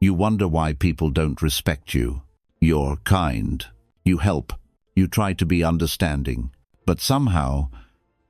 You wonder why people don't respect you. You're kind. You help. You try to be understanding. But somehow,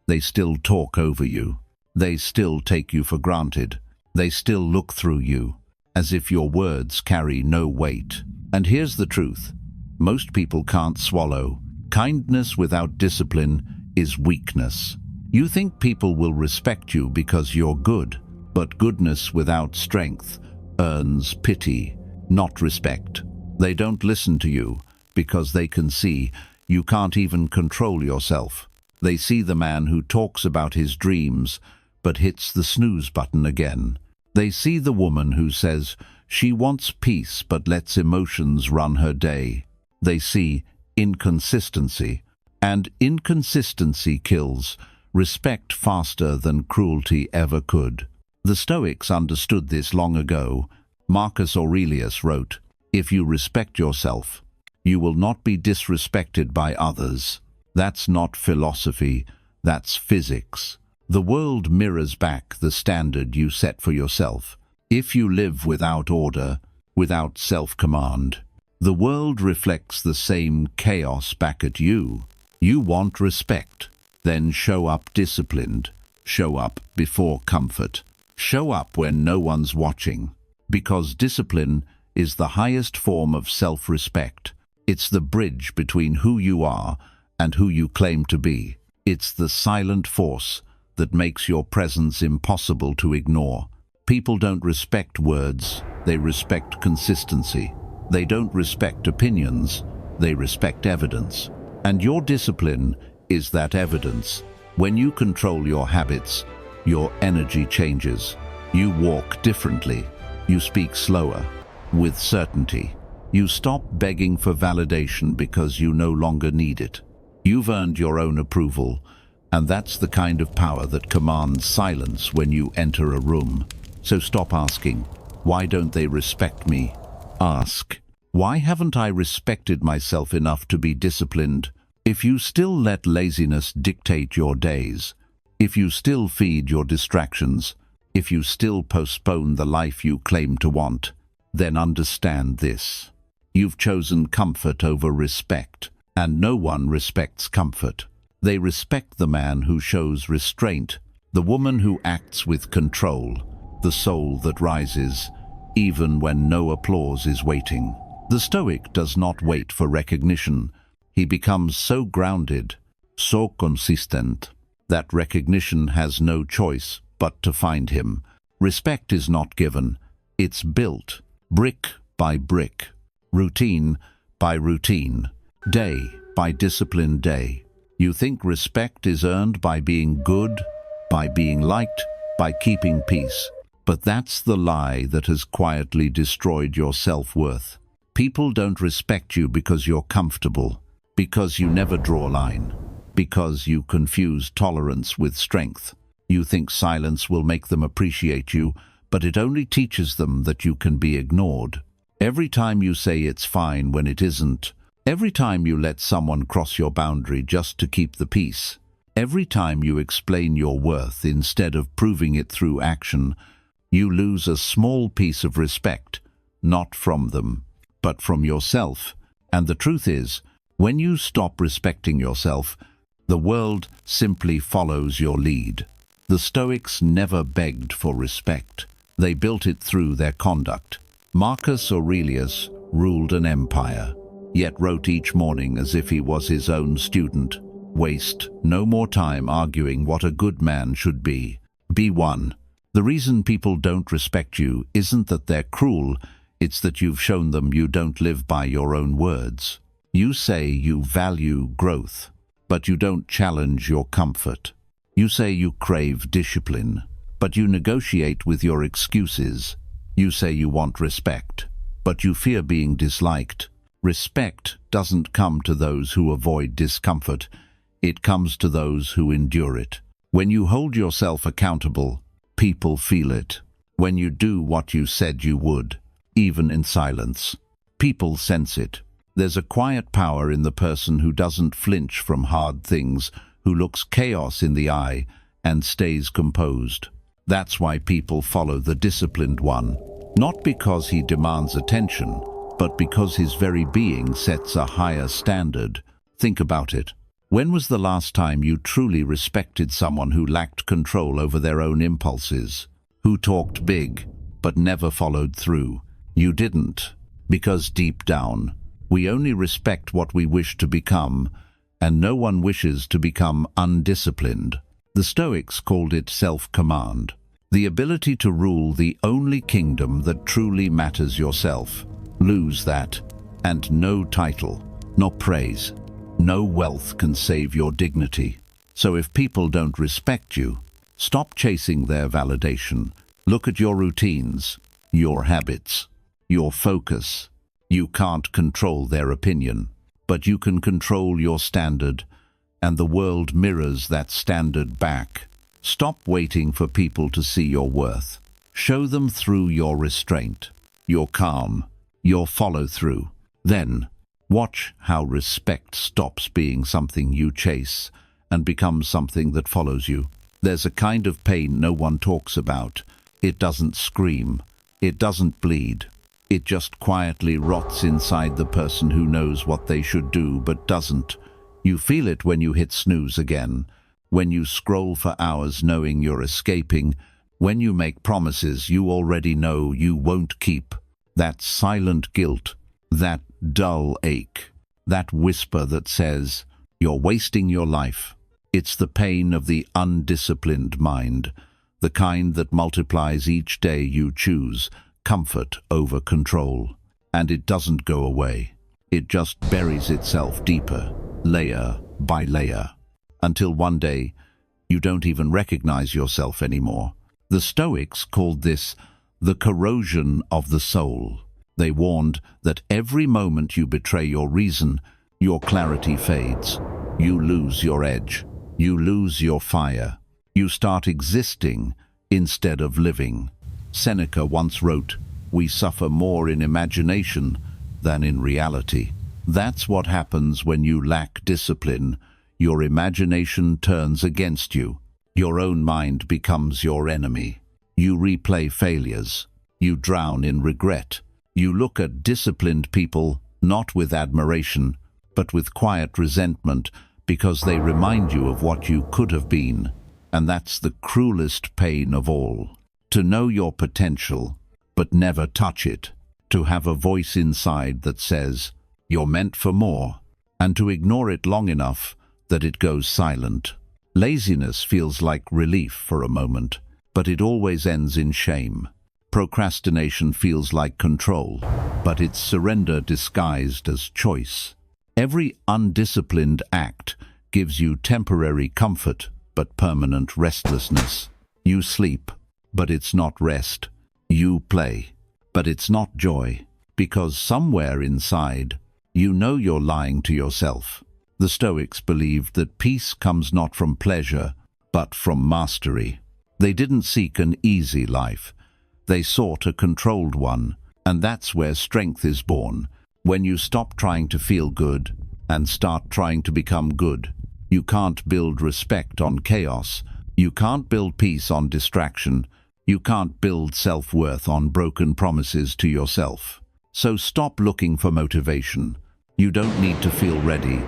they still talk over you. They still take you for granted. They still look through you, as if your words carry no weight. And here's the truth. Most people can't swallow. Kindness without discipline is weakness. You think people will respect you because you're good, but goodness without strength earns pity, not respect. They don't listen to you because they can see you can't even control yourself. They see the man who talks about his dreams but hits the snooze button again. They see the woman who says she wants peace but lets emotions run her day. They see inconsistency, and inconsistency kills respect faster than cruelty ever could. The Stoics understood this long ago. Marcus Aurelius wrote, "If you respect yourself, you will not be disrespected by others." That's not philosophy, that's physics. The world mirrors back the standard you set for yourself. If you live without order, without self-command, the world reflects the same chaos back at you. You want respect, then show up disciplined. Show up before comfort. Show up when no one's watching. Because discipline is the highest form of self-respect. It's the bridge between who you are and who you claim to be. It's the silent force that makes your presence impossible to ignore. People don't respect words, they respect consistency. They don't respect opinions, they respect evidence. And your discipline is that evidence. When you control your habits, your energy changes. You walk differently. You speak slower, with certainty. You stop begging for validation because you no longer need it. You've earned your own approval, and that's the kind of power that commands silence when you enter a room. So stop asking, why don't they respect me? Ask, why haven't I respected myself enough to be disciplined? If you still let laziness dictate your days, if you still feed your distractions, if you still postpone the life you claim to want, then understand this. You've chosen comfort over respect, and no one respects comfort. They respect the man who shows restraint, the woman who acts with control, the soul that rises, even when no applause is waiting. The Stoic does not wait for recognition. He becomes so grounded, so consistent, that recognition has no choice but to find him. Respect is not given, it's built, brick by brick, routine by routine, day by disciplined day. You think respect is earned by being good, by being liked, by keeping peace. But that's the lie that has quietly destroyed your self-worth. People don't respect you because you're comfortable, because you never draw a line, because you confuse tolerance with strength. You think silence will make them appreciate you, but it only teaches them that you can be ignored. Every time you say it's fine when it isn't, every time you let someone cross your boundary just to keep the peace, every time you explain your worth instead of proving it through action, you lose a small piece of respect, not from them, but from yourself. And the truth is, when you stop respecting yourself, the world simply follows your lead. The Stoics never begged for respect. They built it through their conduct. Marcus Aurelius ruled an empire, yet wrote each morning as if he was his own student. Waste no more time arguing what a good man should be. Be one. The reason people don't respect you isn't that they're cruel, it's that you've shown them you don't live by your own words. You say you value growth, but you don't challenge your comfort. You say you crave discipline, but you negotiate with your excuses. You say you want respect, but you fear being disliked. Respect doesn't come to those who avoid discomfort. It comes to those who endure it. When you hold yourself accountable, people feel it. When you do what you said you would, even in silence, people sense it. There's a quiet power in the person who doesn't flinch from hard things, who looks chaos in the eye and stays composed. That's why people follow the disciplined one. Not because he demands attention, but because his very being sets a higher standard. Think about it. When was the last time you truly respected someone who lacked control over their own impulses? Who talked big, but never followed through? You didn't, because deep down, we only respect what we wish to become, and no one wishes to become undisciplined. The Stoics called it self-command, the ability to rule the only kingdom that truly matters yourself. Lose that, and no title, no praise, no wealth can save your dignity. So if people don't respect you, stop chasing their validation. Look at your routines, your habits, your focus. You can't control their opinion, but you can control your standard, and the world mirrors that standard back. Stop waiting for people to see your worth. Show them through your restraint, your calm, your follow-through. Then, watch how respect stops being something you chase and becomes something that follows you. There's a kind of pain no one talks about. It doesn't scream. It doesn't bleed. It just quietly rots inside the person who knows what they should do but doesn't. You feel it when you hit snooze again, when you scroll for hours knowing you're escaping, when you make promises you already know you won't keep. That silent guilt, that dull ache, that whisper that says, you're wasting your life. It's the pain of the undisciplined mind, the kind that multiplies each day you choose comfort over control. And it doesn't go away. It just buries itself deeper, layer by layer, until one day you don't even recognize yourself anymore. The Stoics called this the corrosion of the soul. They warned that every moment you betray your reason, your clarity fades. You lose your edge. You lose your fire. You start existing instead of living. Seneca once wrote, "We suffer more in imagination than in reality." That's what happens when you lack discipline. Your imagination turns against you. Your own mind becomes your enemy. You replay failures. You drown in regret. You look at disciplined people not with admiration, but with quiet resentment because they remind you of what you could have been. And that's the cruelest pain of all. To know your potential, but never touch it. To have a voice inside that says, you're meant for more, and to ignore it long enough that it goes silent. Laziness feels like relief for a moment, but it always ends in shame. Procrastination feels like control, but it's surrender disguised as choice. Every undisciplined act gives you temporary comfort, but permanent restlessness. You sleep, but it's not rest. You play, but it's not joy, because somewhere inside, you know you're lying to yourself. The Stoics believed that peace comes not from pleasure, but from mastery. They didn't seek an easy life. They sought a controlled one, and that's where strength is born. When you stop trying to feel good and start trying to become good, you can't build respect on chaos. You can't build peace on distraction. You can't build self-worth on broken promises to yourself. So stop looking for motivation. You don't need to feel ready.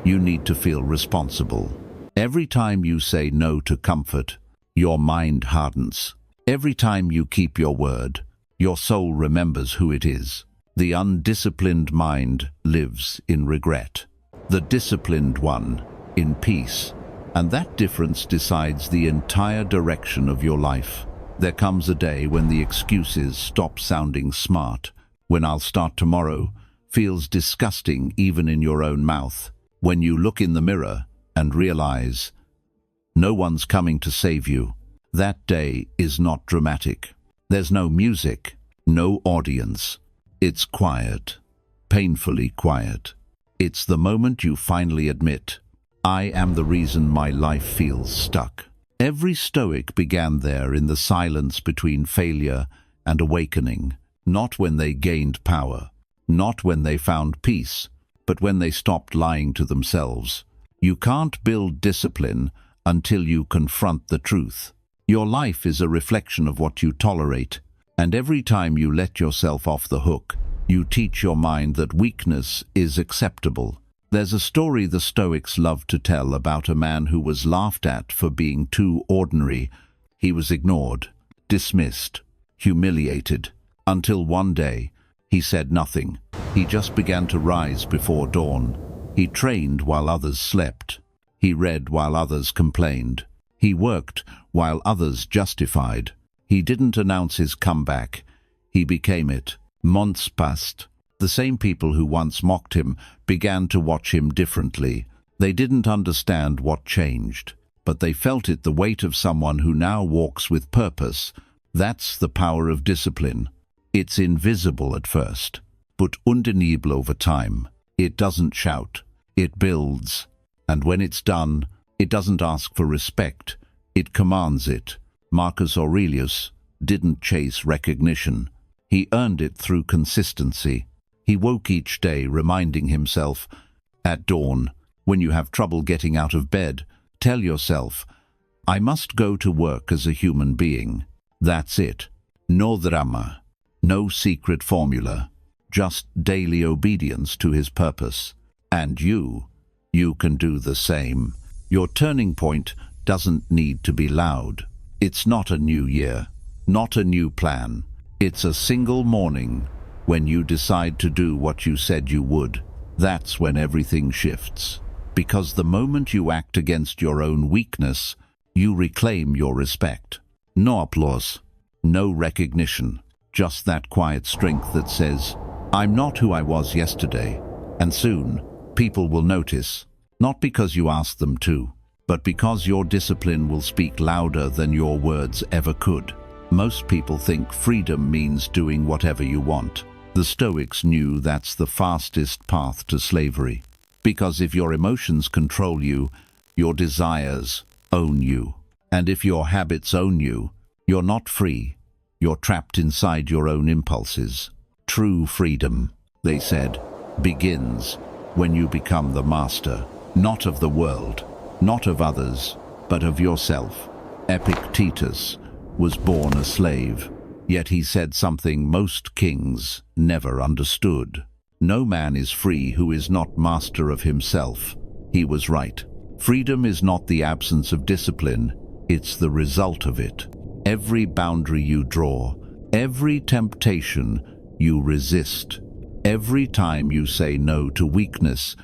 You need to feel responsible. Every time you say no to comfort, your mind hardens. Every time you keep your word, your soul remembers who it is. The undisciplined mind lives in regret. The disciplined one in peace. And that difference decides the entire direction of your life. There comes a day when the excuses stop sounding smart, when "I'll start tomorrow" feels disgusting even in your own mouth, when you look in the mirror and realize no one's coming to save you. That day is not dramatic. There's no music, no audience. It's quiet, painfully quiet. It's the moment you finally admit, I am the reason my life feels stuck. Every Stoic began there in the silence between failure and awakening, not when they gained power, not when they found peace, but when they stopped lying to themselves. You can't build discipline until you confront the truth. Your life is a reflection of what you tolerate, And every time you let yourself off the hook, you teach your mind that weakness is acceptable. There's a story the Stoics love to tell about a man who was laughed at for being too ordinary. He was ignored, dismissed, humiliated, until one day he said nothing. He just began to rise before dawn. He trained while others slept. He read while others complained. He worked while others justified. He didn't announce his comeback. He became it. Months passed. The same people who once mocked him began to watch him differently. They didn't understand what changed, but they felt it, the weight of someone who now walks with purpose. That's the power of discipline. It's invisible at first, but undeniable over time. It doesn't shout. It builds. And when it's done, it doesn't ask for respect. It commands it. Marcus Aurelius didn't chase recognition. He earned it through consistency. He woke each day reminding himself, at dawn, when you have trouble getting out of bed, tell yourself, I must go to work as a human being. That's it. No drama. No secret formula. Just daily obedience to his purpose. And you can do the same. Your turning point doesn't need to be loud. It's not a new year, not a new plan. It's a single morning when you decide to do what you said you would. That's when everything shifts. Because the moment you act against your own weakness, you reclaim your respect. No applause, no recognition, just that quiet strength that says, I'm not who I was yesterday. And soon, people will notice, not because you asked them to, but because your discipline will speak louder than your words ever could. Most people think freedom means doing whatever you want. The Stoics knew that's the fastest path to slavery. Because if your emotions control you, your desires own you. And if your habits own you, you're not free. You're trapped inside your own impulses. True freedom, they said, begins when you become the master, not of the world, not of others, but of yourself. Epictetus was born a slave, yet he said something most kings never understood. No man is free who is not master of himself. He was right. Freedom is not the absence of discipline, it's the result of it. Every boundary you draw, every temptation you resist, every time you say no to weakness,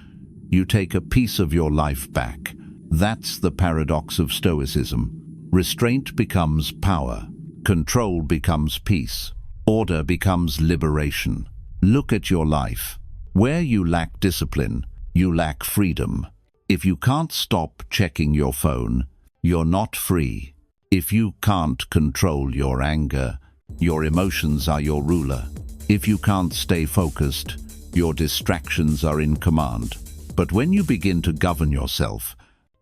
you take a piece of your life back. That's the paradox of Stoicism. Restraint becomes power. Control becomes peace. Order becomes liberation. Look at your life. Where you lack discipline, you lack freedom. If you can't stop checking your phone, you're not free. If you can't control your anger, your emotions are your ruler. If you can't stay focused, your distractions are in command. But when you begin to govern yourself,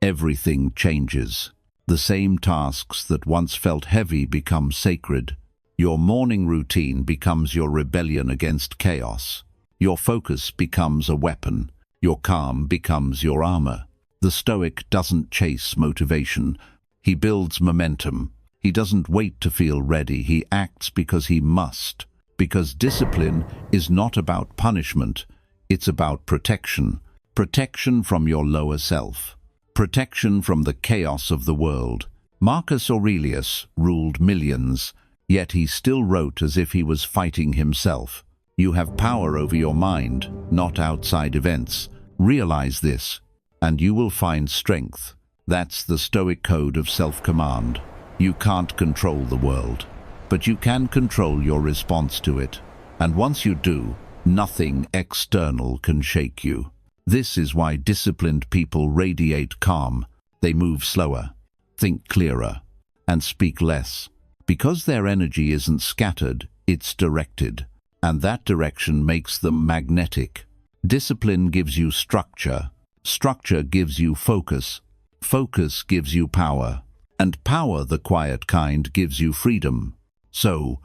everything changes. The same tasks that once felt heavy become sacred. Your morning routine becomes your rebellion against chaos. Your focus becomes a weapon. Your calm becomes your armor. The Stoic doesn't chase motivation. He builds momentum. He doesn't wait to feel ready. He acts because he must. Because discipline is not about punishment. It's about protection. Protection from your lower self. Protection from the chaos of the world. Marcus Aurelius ruled millions, yet he still wrote as if he was fighting himself. You have power over your mind, not outside events. Realize this, and you will find strength. That's the Stoic code of self-command. You can't control the world, but you can control your response to it. And once you do, nothing external can shake you. This is why disciplined people radiate calm. They move slower, think clearer, and speak less. Because their energy isn't scattered, it's directed. And that direction makes them magnetic. Discipline gives you structure. Structure gives you focus. Focus gives you power. And power, the quiet kind, gives you freedom. So,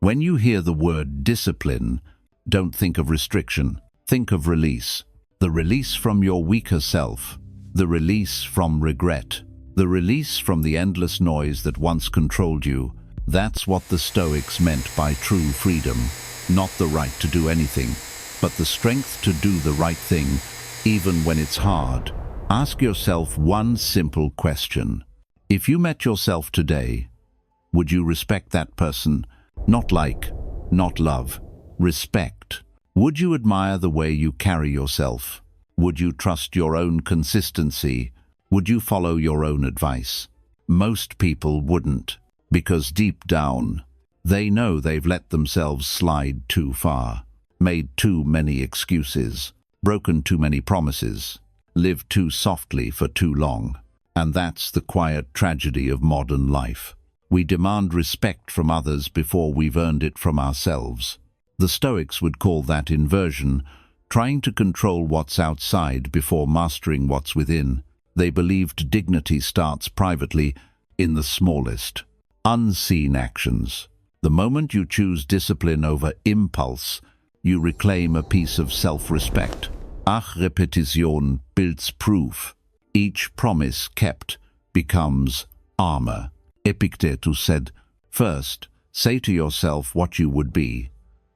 when you hear the word discipline, don't think of restriction. Think of release. The release from your weaker self. The release from regret. The release from the endless noise that once controlled you. That's what the Stoics meant by true freedom, not the right to do anything, but the strength to do the right thing, even when it's hard. Ask yourself one simple question. If you met yourself today, would you respect that person? Not like, not love, respect. Would you admire the way you carry yourself? Would you trust your own consistency? Would you follow your own advice? Most people wouldn't, because deep down, they know they've let themselves slide too far, made too many excuses, broken too many promises, lived too softly for too long. And that's the quiet tragedy of modern life. We demand respect from others before we've earned it from ourselves. The Stoics would call that inversion, trying to control what's outside before mastering what's within. They believed dignity starts privately, in the smallest, unseen actions. The moment you choose discipline over impulse, you reclaim a piece of self-respect. Ach Repetition builds proof. Each promise kept becomes armor. Epictetus said, "First, say to yourself what you would be,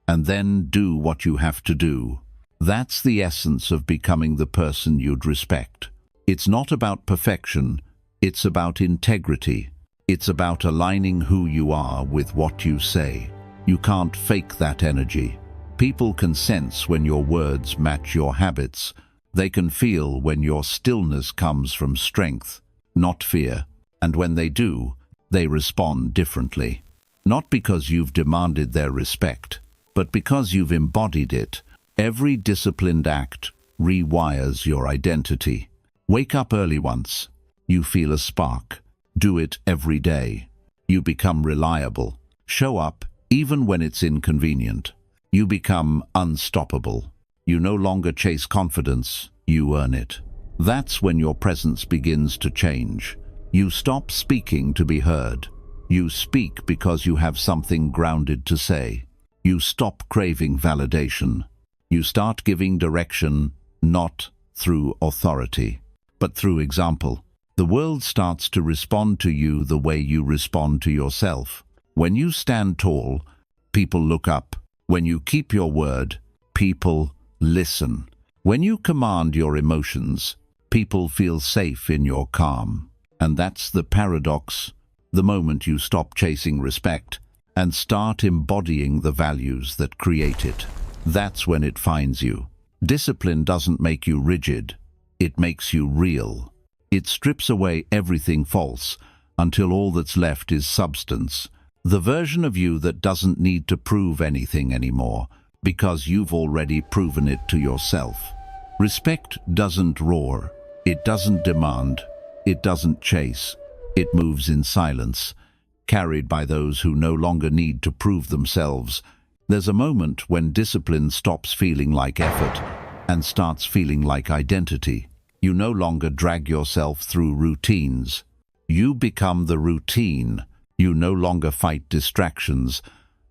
and then do what you have to do." That's the essence of becoming the person you'd respect. It's not about perfection, it's about integrity. It's about aligning who you are with what you say. You can't fake that energy. People can sense when your words match your habits. They can feel when your stillness comes from strength, not fear. And when they do, they respond differently. Not because you've demanded their respect, but because you've embodied it. Every disciplined act rewires your identity. Wake up early once. You feel a spark. Do it every day. You become reliable. Show up even when it's inconvenient. You become unstoppable. You no longer chase confidence, you earn it. That's when your presence begins to change. You stop speaking to be heard. You speak because you have something grounded to say. You stop craving validation. You start giving direction, not through authority, but through example. The world starts to respond to you the way you respond to yourself. When you stand tall, people look up. When you keep your word, people listen. When you command your emotions, people feel safe in your calm. And that's the paradox. The moment you stop chasing respect and start embodying the values that create it, that's when it finds you. Discipline doesn't make you rigid, it makes you real. It strips away everything false until all that's left is substance. The version of you that doesn't need to prove anything anymore, because you've already proven it to yourself. Respect doesn't roar, it doesn't demand, it doesn't chase. It moves in silence, carried by those who no longer need to prove themselves. There's a moment when discipline stops feeling like effort and starts feeling like identity. You no longer drag yourself through routines. You become the routine. You no longer fight distractions.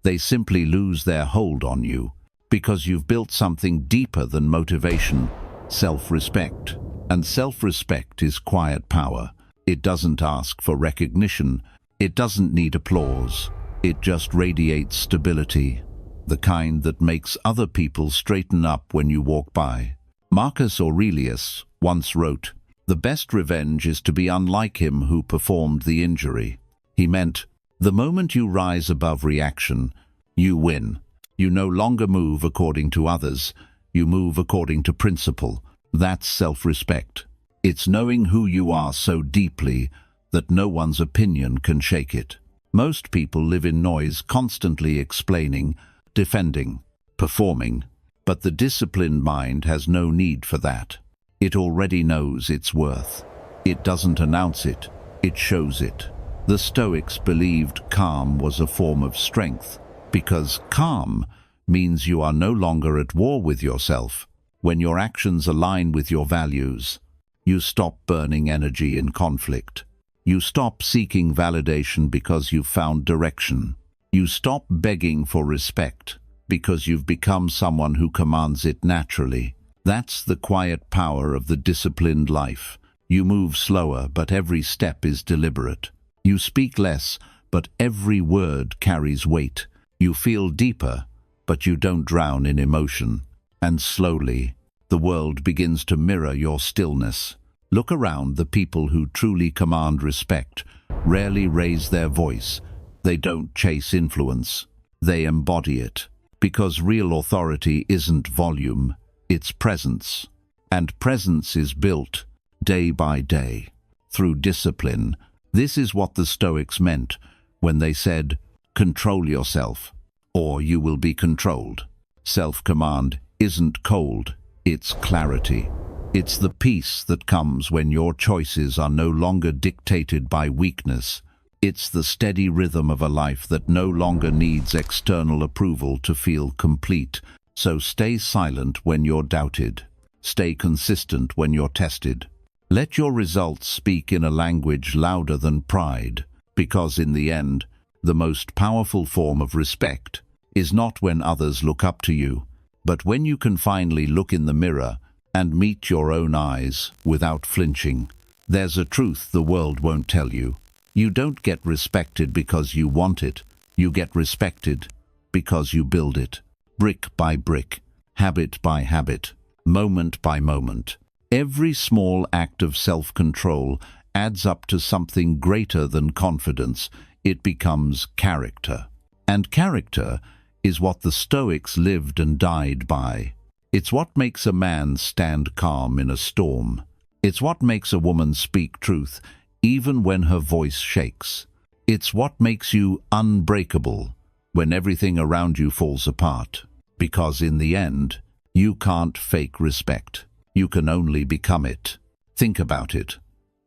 They simply lose their hold on you because you've built something deeper than motivation, self-respect. And self-respect is quiet power. It doesn't ask for recognition. It doesn't need applause. It just radiates stability, the kind that makes other people straighten up when you walk by. Marcus Aurelius once wrote, "The best revenge is to be unlike him who performed the injury." He meant, the moment you rise above reaction, you win. You no longer move according to others. You move according to principle. That's self-respect. It's knowing who you are so deeply that no one's opinion can shake it. Most people live in noise, constantly explaining, defending, performing. But the disciplined mind has no need for that. It already knows its worth. It doesn't announce it, it shows it. The Stoics believed calm was a form of strength, because calm means you are no longer at war with yourself. When your actions align with your values, you stop burning energy in conflict. You stop seeking validation because you've found direction. You stop begging for respect because you've become someone who commands it naturally. That's the quiet power of the disciplined life. You move slower, but every step is deliberate. You speak less, but every word carries weight. You feel deeper, but you don't drown in emotion. And slowly, the world begins to mirror your stillness. Look around. The people who truly command respect rarely raise their voice. They don't chase influence. They embody it. Because real authority isn't volume, it's presence. And presence is built day by day through discipline. This is what the Stoics meant when they said, "Control yourself, or you will be controlled." Self-command isn't cold, it's clarity. It's the peace that comes when your choices are no longer dictated by weakness. It's the steady rhythm of a life that no longer needs external approval to feel complete. So stay silent when you're doubted. Stay consistent when you're tested. Let your results speak in a language louder than pride, because in the end, the most powerful form of respect is not when others look up to you, but when you can finally look in the mirror and meet your own eyes without flinching. There's a truth the world won't tell you. You don't get respected because you want it. You get respected because you build it, brick by brick, habit by habit, moment by moment. Every small act of self-control adds up to something greater than confidence. It becomes character. And character is what the Stoics lived and died by. It's what makes a man stand calm in a storm. It's what makes a woman speak truth even when her voice shakes. It's what makes you unbreakable when everything around you falls apart. Because in the end, you can't fake respect. You can only become it. Think about it.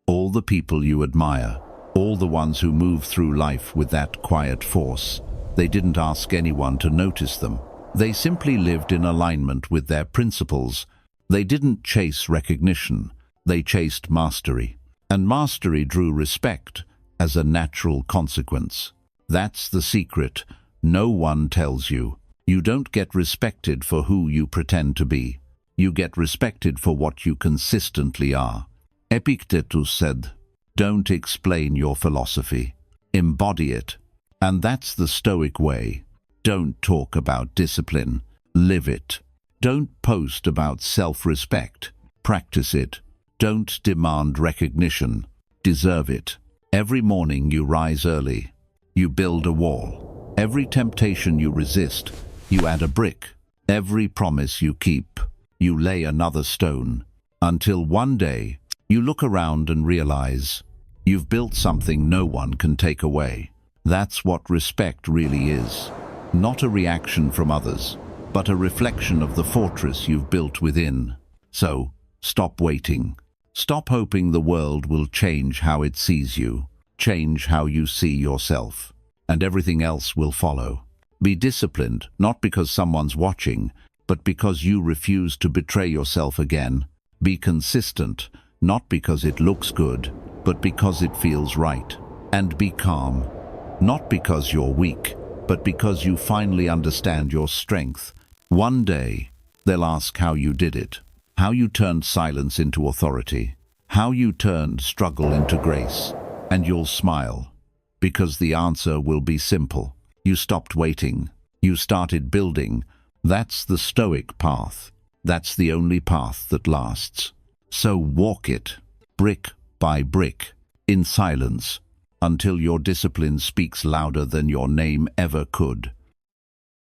All the people you admire, all the ones who move through life with that quiet force, they didn't ask anyone to notice them. They simply lived in alignment with their principles. They didn't chase recognition. They chased mastery. And mastery drew respect as a natural consequence. That's the secret no one tells you. You don't get respected for who you pretend to be. You get respected for what you consistently are. Epictetus said, "Don't explain your philosophy. Embody it." And that's the Stoic way. Don't talk about discipline. Live it. Don't post about self-respect. Practice it. Don't demand recognition. Deserve it. Every morning you rise early. You build a wall. Every temptation you resist, you add a brick. Every promise you keep, you lay another stone. Until one day, you look around and realize you've built something no one can take away. That's what respect really is. Not a reaction from others, but a reflection of the fortress you've built within. So, stop waiting. Stop hoping the world will change how it sees you. Change how you see yourself, and everything else will follow. Be disciplined, not because someone's watching, but because you refuse to betray yourself again. Be consistent, not because it looks good, but because it feels right. And be calm, not because you're weak, but because you finally understand your strength. One day, they'll ask how you did it. How you turned silence into authority, how you turned struggle into grace, and you'll smile, because the answer will be simple. You stopped waiting, you started building. That's the Stoic path. That's the only path that lasts. So walk it, brick by brick, in silence, until your discipline speaks louder than your name ever could.